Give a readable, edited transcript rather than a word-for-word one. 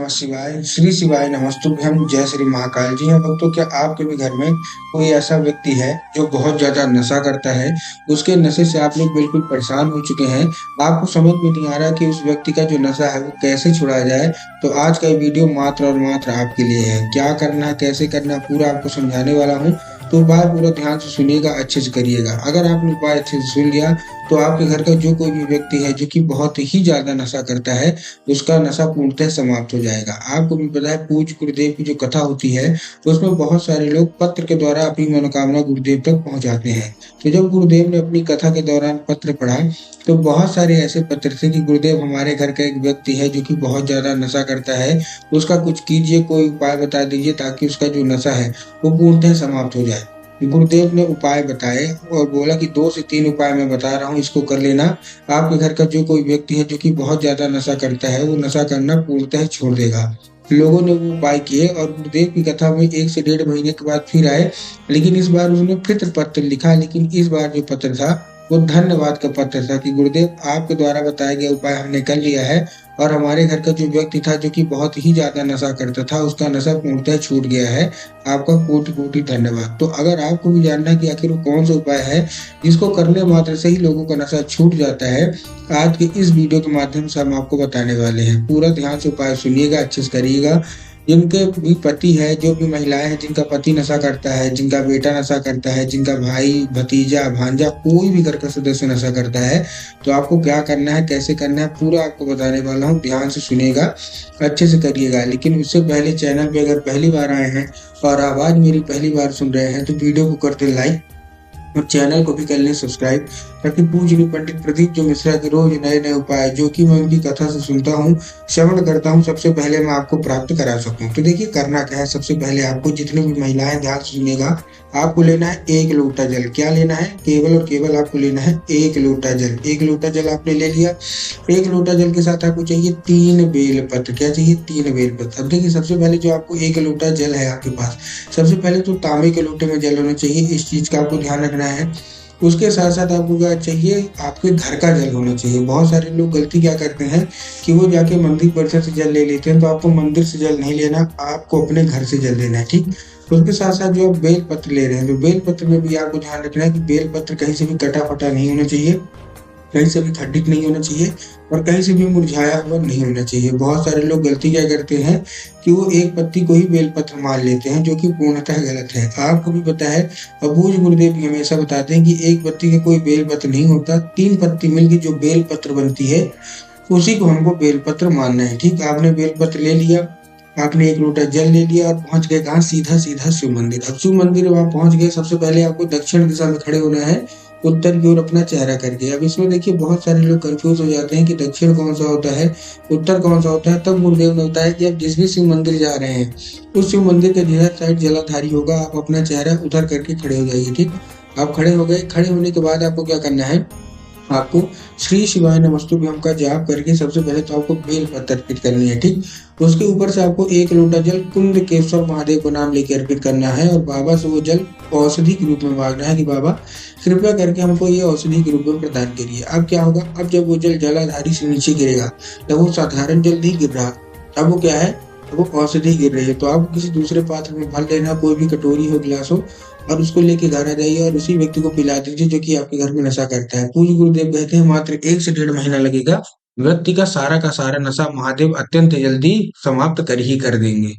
नमः शिवाय, श्री शिवाय नमस्तुभ्यम, जय श्री महाकाल। जी हाँ भक्तों, क्या आपके भी घर में कोई ऐसा व्यक्ति है जो बहुत ज़्यादा नशा करता है? उसके नशे से आप लोग बिल्कुल परेशान हो चुके हैं। आपको समझ में नहीं आ रहा कि उस व्यक्ति का जो नशा है वो कैसे छुड़ाया जाए। तो आज का ये वीडियो मात्र और मात्र आपके लिए है। क्या करना है, कैसे करना है, पूरा आपको समझाने वाला हूँ। तो उपाय पूरा ध्यान से सुनिएगा, अच्छे से करिएगा। अगर आपने उपाय अच्छे से सुन लिया तो आपके घर का जो कोई भी व्यक्ति है जो कि बहुत ही ज़्यादा नशा करता है, उसका नशा पूर्णतः समाप्त हो जाएगा। आपको भी पता है पूज्य गुरुदेव की जो कथा होती है, उसमें बहुत सारे लोग पत्र के द्वारा अपनी मनोकामना गुरुदेव तक पहुँचाते हैं। तो जब गुरुदेव ने अपनी कथा के दौरान पत्र पढ़ा, तो बहुत सारे ऐसे पत्र थे कि गुरुदेव, हमारे घर का एक व्यक्ति है जो कि बहुत ज़्यादा नशा करता है, उसका कुछ कीजिए, कोई उपाय बता दीजिए ताकि उसका जो नशा है वो पूर्णतः समाप्त हो जाए। गुरुदेव ने उपाय बताए और बोला कि 2 से 3 उपाय मैं बता रहा हूँ, इसको कर लेना। आपके घर का जो कोई व्यक्ति है जो कि बहुत ज़्यादा नशा करता है, वो नशा करना पूर्णतः छोड़ देगा। लोगों ने वो उपाय किए और गुरुदेव की कथा में 1 से डेढ़ महीने के बाद फिर आए, लेकिन इस बार उन्होंने फिर पत्र लिखा। लेकिन इस बार जो पत्र था वो धन्यवाद का पत्र था कि गुरुदेव, आपके द्वारा बताया गया उपाय हमने कर लिया है और हमारे घर का जो व्यक्ति था जो कि बहुत ही ज़्यादा नशा करता था, उसका नशा पूर्णतः छूट गया है। आपका कोटि-कोटि धन्यवाद। तो अगर आपको भी जानना है कि आखिर वो कौन-सा उपाय है जिसको करने मात्र से ही लोगों का नशा छूट जाता है, आज के इस वीडियो के माध्यम से हम आपको बताने वाले हैं। पूरा ध्यान से उपाय सुनिएगा, अच्छे से करिएगा। जिनके भी पति है, जो भी महिलाएँ हैं जिनका पति नशा करता है, जिनका बेटा नशा करता है, जिनका भाई, भतीजा, भांजा, कोई भी घर का सदस्य नशा करता है, तो आपको क्या करना है, कैसे करना है, पूरा आपको बताने वाला हूँ। ध्यान से सुनिएगा, अच्छे से करिएगा। लेकिन उससे पहले चैनल पे अगर पहली बार आए हैं और आवाज़ मेरी पहली बार सुन रहे हैं, तो वीडियो को कर दें लाइक और चैनल को भी कर लें सब्सक्राइब, ताकि पूज्य पंडित प्रदीप जो मिश्रा के रोज नए नए उपाय जो कि मैं उनकी कथा से सुनता हूँ, श्रवण करता हूँ, सबसे पहले मैं आपको प्राप्त करा सकूँ। तो देखिए करना क्या है, सबसे पहले आपको, जितनी भी महिलाएं ध्यान से सुनिएगा, आपको लेना है 1 लोटा जल। क्या लेना है? केवल और केवल आपको लेना है 1 लोटा जल। 1 लोटा जल आपने ले लिया। 1 लोटा जल के साथ आपको चाहिए 3 बेलपत्र। क्या चाहिए? 3 बेलपत्र। अब देखिए सबसे पहले जो आपको 1 लोटा जल है आपके पास, सबसे पहले तो तांबे के लोटे में जल होना चाहिए, इस चीज का आपको ध्यान रखना है। उसके साथ साथ आपको क्या चाहिए? आपके घर का जल होना चाहिए। बहुत सारे लोग गलती क्या करते हैं कि वो जाके मंदिर परिसर से जल ले लेते हैं, तो आपको मंदिर से जल नहीं लेना, आपको अपने घर से जल लेना है, ठीक। उसके साथ साथ जो आप बेल पत्र ले रहे हैं, तो बेल पत्र में भी आपको ध्यान रखना है कि बेल पत्र कहीं से भी कटा फटा नहीं होना चाहिए, कहीं से भी खंडित नहीं होना चाहिए और कहीं से भी मुरझाया हुआ नहीं होना चाहिए। बहुत सारे लोग गलती क्या करते हैं कि वो एक पत्ती को ही बेलपत्र मान लेते हैं, जो कि पूर्णतः गलत है। आपको भी पता है, अबूझ गुरुदेव भी हमेशा बताते हैं कि एक पत्ती का कोई बेलपत्र नहीं होता, 3 पत्ती मिलकर जो बेलपत्र बनती है उसी को हमको बेलपत्र मानना है, ठीक। आपने बेलपत्र ले लिया, आपने 1 लोटा जल ले लिया और पहुंच गए कहाँ? सीधा सीधा शिव मंदिर। अब शिव मंदिर वहां पहुंच गए, सबसे पहले आपको दक्षिण दिशा में खड़े होना है, उत्तर की ओर अपना चेहरा करके। अब इसमें देखिए बहुत सारे लोग कंफ्यूज हो जाते हैं कि दक्षिण कौन सा होता है, उत्तर कौन सा होता है। तब गुरुदेव ने बताया कि आप जिस भी शिव मंदिर जा रहे हैं, उस शिव मंदिर के जिधर साइड जलाधारी होगा, आप अपना चेहरा उधर करके खड़े हो जाइए, ठीक। आप खड़े हो गए। खड़े होने के बाद आपको क्या करना है? आपको श्री शिवाय नमस्तुभ्यम का जाप करके सबसे पहले तो आपको बेल पत्र अर्पित करनी है, ठीक। उसके ऊपर से आपको 1 लोटा जल कुंद केशव महादेव को नाम लेके अर्पित करना है और बाबा से वो जल औषधि के रूप में मांगना है कि बाबा कृपया करके हमको ये औषधि के रूप में प्रदान करिए। अब क्या होगा? अब जब वो जल जलाधारी से नीचे गिरेगा, तब वो साधारण जल नहीं गिर रहा, अब वो क्या है? अब वो औषधि गिर रही है। तो आपको किसी दूसरे पात्र में भर लेना, कोई भी कटोरी हो, गिलास हो, और उसको लेके घर आ जाइए और उसी व्यक्ति को पिला दीजिए जो कि आपके घर में नशा करता है। पूज्य गुरुदेव कहते हैं मात्र 1 से डेढ़ महीना लगेगा, व्यक्ति का सारा नशा महादेव अत्यंत जल्दी समाप्त कर ही कर देंगे।